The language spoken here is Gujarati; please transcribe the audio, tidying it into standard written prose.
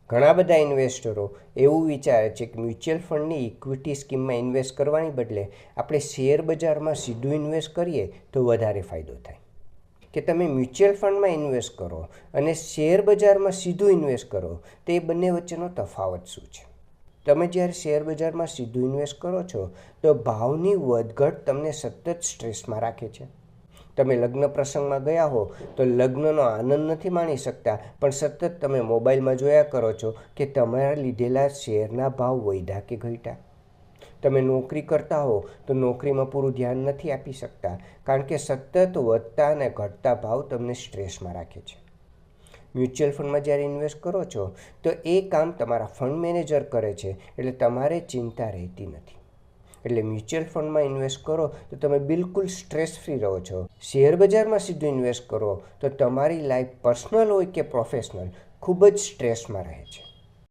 ઘણા બધા ઇન્વેસ્ટરો એવું વિચારે છે કે મ્યુચ્યુઅલ ફંડની ઇક્વિટી સ્કીમમાં ઇન્વેસ્ટ કરવાની બદલે આપણે શેર બજારમાં સીધું ઇન્વેસ્ટ કરીએ તો વધારે ફાયદો થાય. કે તમે મ્યુચ્યુઅલ ફંડમાં ઇન્વેસ્ટ કરો અને શેર બજારમાં સીધું ઇન્વેસ્ટ કરો તો એ બંને વચ્ચેનો તફાવત શું છે? તમે જ્યારે શેર બજારમાં સીધું ઇન્વેસ્ટ કરો છો તો ભાવની વધઘટ તમને સતત સ્ટ્રેસમાં રાખે છે. તમે લગ્ન પ્રસંગમાં ગયા હો તો લગ્નનો આનંદ નથી માણી શકતા, પણ સતત તમે મોબાઈલમાં જોયા કરો છો કે તમારા લીધેલા શેરના ભાવ વધ્યા કે ઘટ્યા. તમે નોકરી કરતા હો તો નોકરીમાં પૂરું ધ્યાન નથી આપી શકતા, કારણ કે સતત વધતા અને ઘટતા ભાવ તમને સ્ટ્રેસમાં રાખે છે. મ્યુચ્યુઅલ ફંડમાં જ્યારે ઇન્વેસ્ટ કરો છો તો એ કામ તમારા ફંડ મેનેજર કરે છે, એટલે તમારે ચિંતા રહેતી નથી. એટલે મ્યુચ્યુઅલ ફંડમાં ઇન્વેસ્ટ કરો તો તમે બિલકુલ સ્ટ્રેસ ફ્રી રહો છો. શેર બજારમાં સીધું ઇન્વેસ્ટ કરો તો તમારી લાઈફ પર્સનલ હોય કે પ્રોફેશનલ ખૂબ જ સ્ટ્રેસમાં રહે છે.